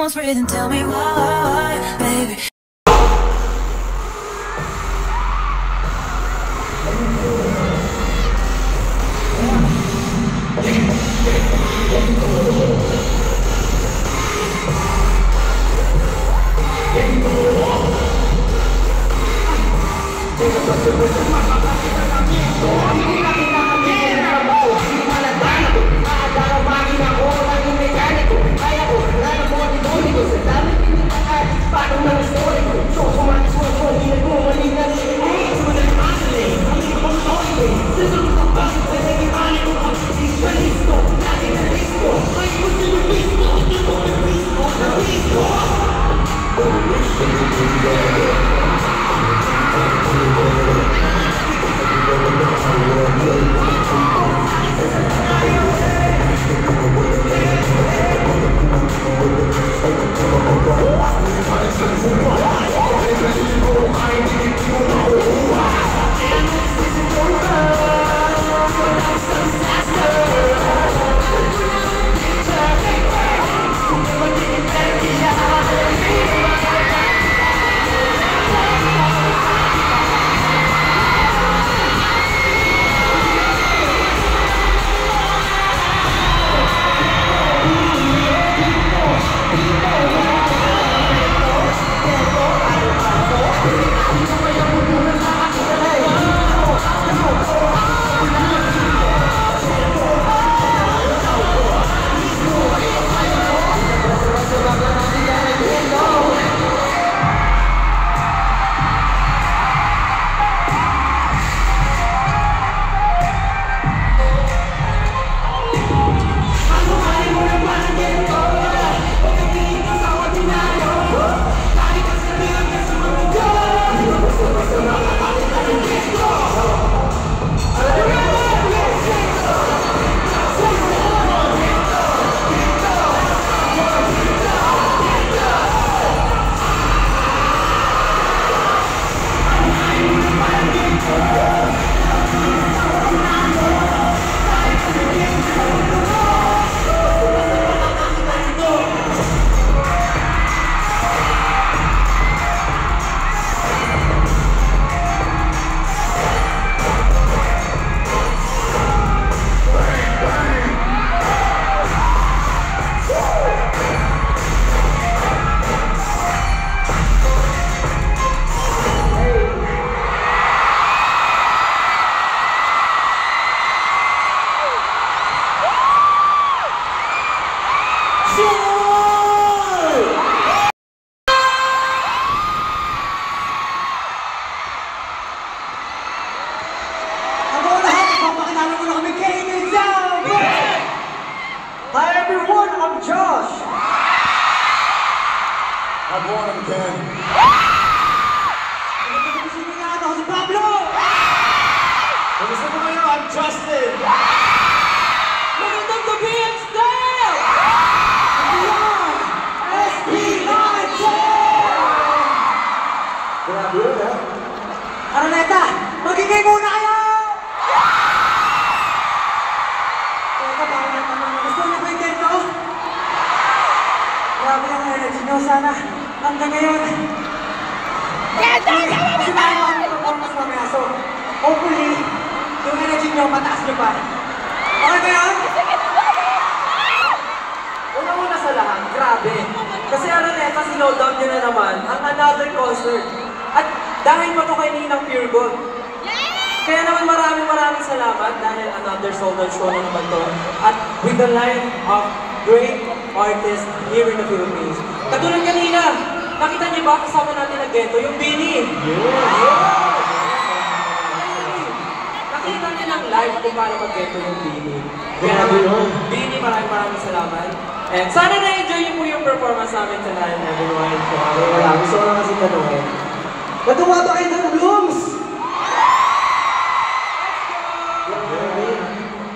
almost breathing. Tell me why, baby. Hi everyone, I'm Josh. I'm Warren again. Ako si Pablo. Kamusta po kayo? I'm Justin. Magandang gabi at style. Ayan, SB19. Grabe yun, ha? Araneta, magingay muna kayo. Teka, parang natanong. Gusto niyo ba yung ganito? Grabe ang energy nyo. Sana hanggang ngayon. Kasi parang kami performance mamaya. So, hopefully, yung energy nyo, mataas nyo pa. Okay ba yun? Una-una sa lahat, grabe. Kasi Araneta, sinowdown nyo na naman ang another concert. At dahil mo to kay Ninang Pure Gold. Kaya naman maraming salamat dahil another sold-out show na naman to. At with the line of great artists here in the Philippines. Katulad kanina, nakita niyo ba kasama natin na Ghetto, yung Bini? Nakita niyo ng live kung paano mag-Ghetto yung Bini. Kaya naman, Bini, maraming salamat. And sana na-enjoy niyo po yung performance namin tonight, everyone. Gusto ko lang kasi tanongin. Natuwa ba kayo ng Blooms?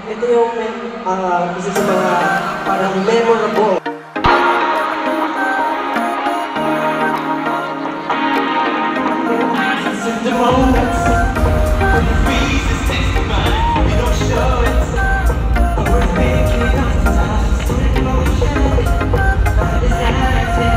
Ito yung isa sa mga parang memorable. The moments when it freezes, takes the mind, we don't show it. We're thinking of the times in motion, but it's not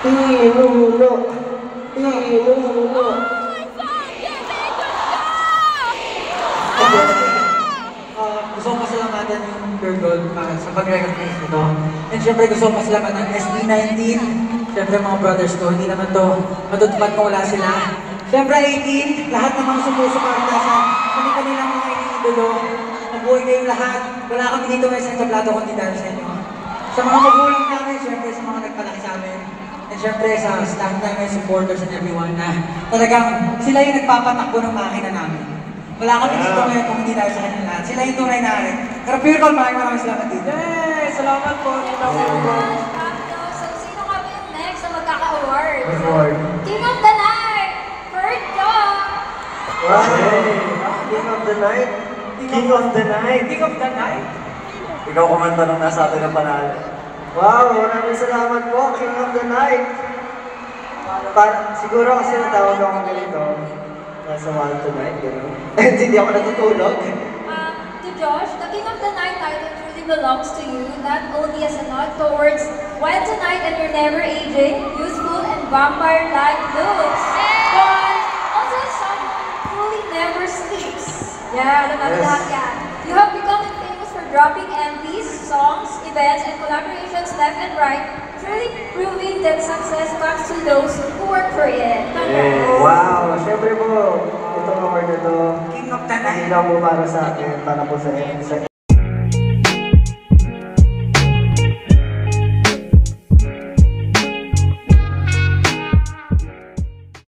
Inuno. Inuno. Gusto ko pasalamatan yung Pure Gold sa pag-recognize nito. And syempre gusto ko pasalamatan ng SB19. Syempre mga brothers ko, hindi naman to matutupad kung wala sila. Syempre 18, lahat ng mga sumusuporta sa kanilang mga iniidolo. Mabuhay kayong lahat. Wala kami dito may sa plato kundi dahil sa inyo. Sa mga magulang namin, syempre sa mga nagpalaki sa amin. And syempre sa staff namin, supporters and everyone na talagang sila yung nagpapatakbo ng makina namin. Wala kami dito ngayon kung hindi dahil sa kanyang lahat. Sila yung tunay na rin. Pero Pure Gold, maraming salamat dito. Yay! Salamat po, Tita Pure Gold. So, sino nga ba yung next na magkaka-award? Award. King of the Night! Pure Gold! Wow! King of the Night. King of the Night. King of the Night? Ikaw kumanta nung nasa atin ang panalo. Wow, maraming salamat po, King of the Night. Siguro kasi natawag ako ganito. Nasa Wild Tonight, gano'n. Hindi ako natutulog. To Josh, the King of the Night title truly belongs to you, not only as a nod towards Wild Tonight and your never-aging, youthful, and vampire-like looks, but also as someone who truly never sleeps. Yeah, alam natin lahat yan. You have become famous for dropping MVs, songs, events, and collaborations left and right, truly proving that success comes to those who work for it. Wow, syempre po, itong award na to, King of the Night. hindi lang po para sa akin, para po sa